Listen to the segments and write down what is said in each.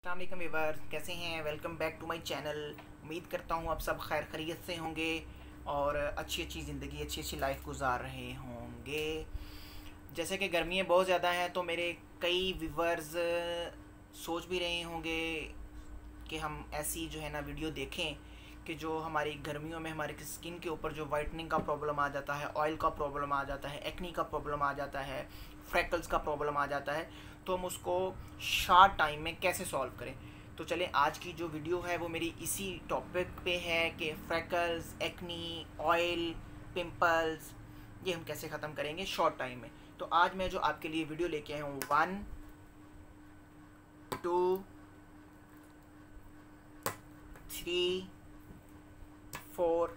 अस्सलाम वालेकुम व्यूअर्स, कैसे हैं। Welcome back to my channel. उम्मीद करता हूँ आप सब खैर खैरियत से होंगे और अच्छी अच्छी ज़िंदगी अच्छी अच्छी लाइफ गुजार रहे होंगे। जैसे कि गर्मियाँ बहुत ज़्यादा हैं तो मेरे कई व्यूअर्स सोच भी रहे होंगे कि हम ऐसी जो है ना वीडियो देखें कि जो हमारी गर्मियों में हमारे स्किन के ऊपर जो वाइटनिंग का प्रॉब्लम आ जाता है, ऑयल का प्रॉब्लम आ जाता है, एक्नी का प्रॉब्लम आ जाता है, फ्रैकल्स का प्रॉब्लम आ जाता है, तो हम उसको शॉर्ट टाइम में कैसे सॉल्व करें। तो चलें, आज की जो वीडियो है वो मेरी इसी टॉपिक पे है कि फ्रैकल्स, एक्नी, ऑयल, पिंपल्स ये हम कैसे ख़त्म करेंगे शॉर्ट टाइम में। तो आज मैं जो आपके लिए वीडियो लेके आया हूँ 1 2 3 4,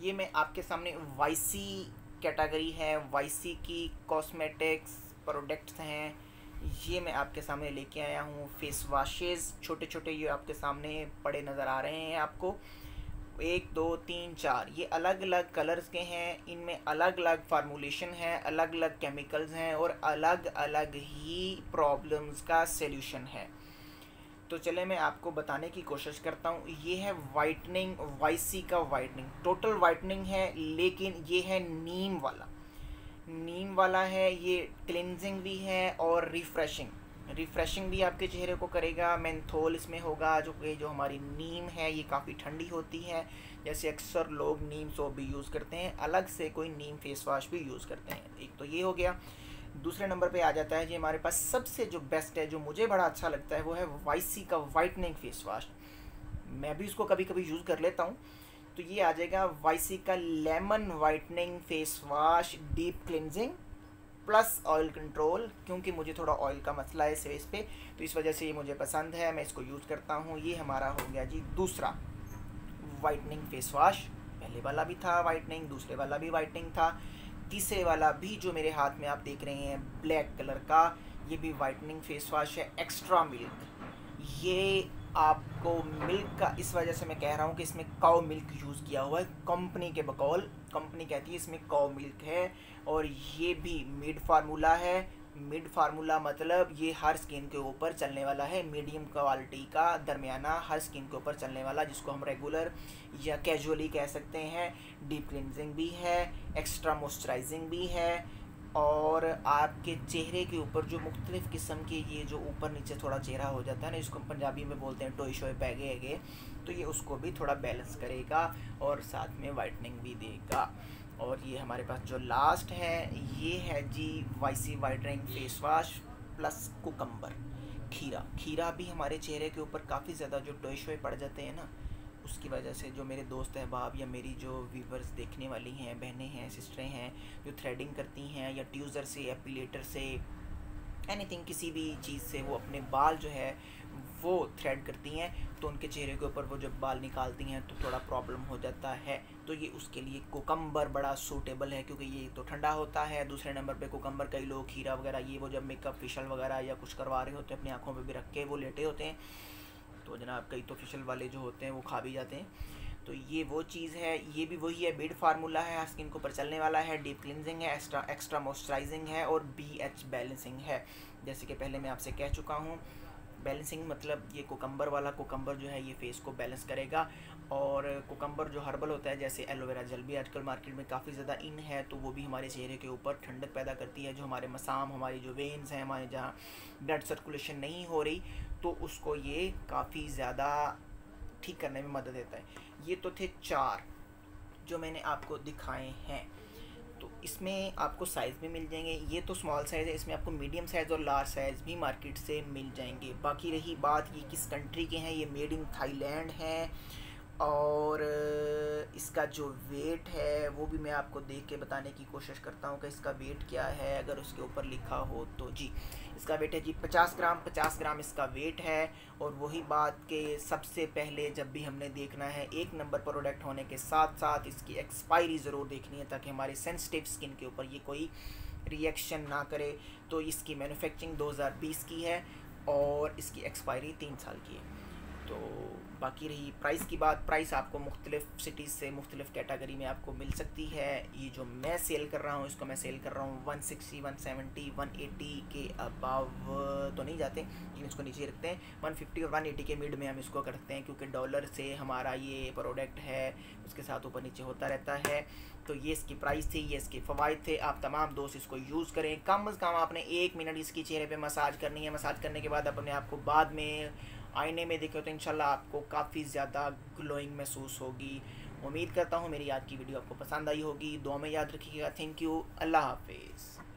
ये मैं आपके सामने वाईसी कैटेगरी है, वाईसी की कॉस्मेटिक्स प्रोडक्ट्स हैं, ये मैं आपके सामने लेके आया हूँ। फेस वाशेस छोटे छोटे ये आपके सामने पड़े नज़र आ रहे हैं आपको। 1 2 3 4 ये अलग अलग कलर्स के हैं, इनमें अलग अलग फार्मूलेशन है, अलग अलग केमिकल्स हैं और अलग अलग ही प्रॉब्लम्स का सल्यूशन है। तो चले मैं आपको बताने की कोशिश करता हूँ। ये है वाइटनिंग, वाईसी का वाइटनिंग, टोटल वाइटनिंग है, लेकिन ये है नीम वाला। नीम वाला है, ये क्लिनजिंग भी है और रिफ़्रेशिंग, रिफ़्रेशिंग भी आपके चेहरे को करेगा। मेंथोल इसमें होगा। जो हमारी नीम है ये काफ़ी ठंडी होती है, जैसे अक्सर लोग नीम सोप भी यूज़ करते हैं, अलग से कोई नीम फेस वाश भी यूज़ करते हैं। एक तो ये हो गया। दूसरे नंबर पे आ जाता है जी हमारे पास सबसे जो बेस्ट है, जो मुझे बड़ा अच्छा लगता है, वो है वाईसी का वाइटनिंग फेस वाश। मैं भी इसको कभी कभी यूज़ कर लेता हूँ। तो ये आ जाएगा वाईसी का lemon whitening face wash, deep cleansing plus oil control. क्योंकि मुझे थोड़ा ऑयल का मसला है फेस पे, तो इस वजह से ये मुझे पसंद है, मैं इसको यूज़ करता हूँ। ये हमारा हो गया जी दूसरा वाइटनिंग फेस वाश। पहले वाला भी था वाइटनिंग, दूसरे वाला भी वाइटनिंग था, तीसरे वाला भी जो मेरे हाथ में आप देख रहे हैं ब्लैक कलर का, ये भी वाइटनिंग फेस वॉश है। एक्स्ट्रा मिल्क, ये आपको मिल्क का इस वजह से मैं कह रहा हूँ कि इसमें काउ मिल्क यूज़ किया हुआ है, कंपनी के बकौल। कंपनी कहती है इसमें काउ मिल्क है, और ये भी मिड फार्मूला है। मिड फार्मूला मतलब ये हर स्किन के ऊपर चलने वाला है, मीडियम क्वालिटी का, दरमियाना, हर स्किन के ऊपर चलने वाला, जिसको हम रेगुलर या कैजुअली कह सकते हैं। डीप क्लिनजिंग भी है, एक्स्ट्रा मॉइस्चराइजिंग भी है, और आपके चेहरे के ऊपर जो मुख्तलिफ़ किस्म के ये जो ऊपर नीचे थोड़ा चेहरा हो जाता है ना, इसको हम पंजाबी में बोलते हैं टोए शोए पैगे हैगे, तो ये उसको भी थोड़ा बैलेंस करेगा और साथ में वाइटनिंग भी देगा। और ये हमारे पास जो लास्ट है ये है जी YC whitening face wash plus cucumber. खीरा, खीरा भी हमारे चेहरे के ऊपर काफ़ी ज़्यादा जो टोए शोए पड़ जाते हैं ना, उसकी वजह से जो मेरे दोस्त अहबाब या मेरी जो व्यूवर्स देखने वाली हैं, बहनें हैं, सिस्टरें हैं, जो थ्रेडिंग करती हैं या ट्यूज़र से, एपिलेटर से, एनीथिंग किसी भी चीज़ से वो अपने बाल जो है वो थ्रेड करती हैं, तो उनके चेहरे के ऊपर वो जब बाल निकालती हैं तो थोड़ा प्रॉब्लम हो जाता है। तो ये उसके लिए कुकम्बर बड़ा सूटेबल है, क्योंकि ये तो ठंडा होता है। दूसरे नंबर पे कुकम्बर, कई लोग खीरा वगैरह ये वो जब मेकअप फेशियल वगैरह या कुछ करवा रहे होते हैं अपनी आँखों पे भी रख के वो लेटे होते हैं, तो जनाब कई तो फेशियल वाले जो होते हैं वो खा भी जाते हैं। तो ये वो चीज़ है, ये भी वही है, बिड फार्मूला है, स्किन को ऊपर चलने वाला है, डीप क्लिनजिंग है, एक्स्ट्रा मॉइस्चराइजिंग है और BH बैलेंसिंग है। जैसे कि पहले मैं आपसे कह चुका हूँ, बैलेंसिंग मतलब ये कुकम्बर वाला, कुकम्बर जो है ये फेस को बैलेंस करेगा। और कुकम्बर जो हर्बल होता है, जैसे एलोवेरा जेल भी आजकल मार्केट में काफ़ी ज़्यादा इन है, तो वो भी हमारे चेहरे के ऊपर ठंडक पैदा करती है। जो हमारे मसाम, हमारी जो वेन्स हैं, हमारे जहाँ ब्लड सर्कुलेशन नहीं हो रही, तो उसको ये काफ़ी ज़्यादा ठीक करने में मदद देता है। ये तो थे 4 जो मैंने आपको दिखाए हैं। तो इसमें आपको साइज़ भी मिल जाएंगे, ये तो स्मॉल साइज़ है, इसमें आपको मीडियम साइज़ और लार्ज साइज़ भी मार्केट से मिल जाएंगे। बाकी रही बात ये किस कंट्री के हैं, ये मेड इन थाईलैंड है। और इसका जो वेट है वो भी मैं आपको देख के बताने की कोशिश करता हूँ कि इसका वेट क्या है, अगर उसके ऊपर लिखा हो तो। जी इसका वेट है जी 50 ग्राम, 50 ग्राम इसका वेट है। और वही बात के सबसे पहले जब भी हमने देखना है, एक नंबर प्रोडक्ट होने के साथ साथ इसकी एक्सपायरी ज़रूर देखनी है, ताकि हमारी सेंसिटिव स्किन के ऊपर ये कोई रिएक्शन ना करे। तो इसकी मैन्युफैक्चरिंग 2020 की है और इसकी एक्सपायरी 3 साल की है। तो बाकी रही प्राइस की बात, प्राइस आपको मुख्तलिफ़ सिटीज़ से मुख्तलिफ़ कैटेगरी में आपको मिल सकती है। ये जो मैं सेल कर रहा हूँ इसको मैं सेल कर रहा हूँ 160, 170, 180 के अबाव तो नहीं जाते, लेकिन इसको नीचे रखते हैं। 150 और 180 के मिड में हम इसको करते हैं, क्योंकि डॉलर से हमारा ये प्रोडक्ट है उसके साथ ऊपर नीचे होता रहता है। तो ये इसकी प्राइस थी, ये इसके फ़वाइद थे। आप तमाम दोस्त इसको यूज़ करें। कम से कम आपने 1 मिनट इसकी चेहरे पे मसाज करनी है। मसाज करने के बाद अपने आप को बाद में आईने में देखें तो इंशाल्लाह आपको काफ़ी ज़्यादा ग्लोइंग महसूस होगी। उम्मीद करता हूँ मेरी आज की वीडियो आपको पसंद आई होगी। दुआ में याद रखिएगा। Thank you. अल्लाह हाफिज़।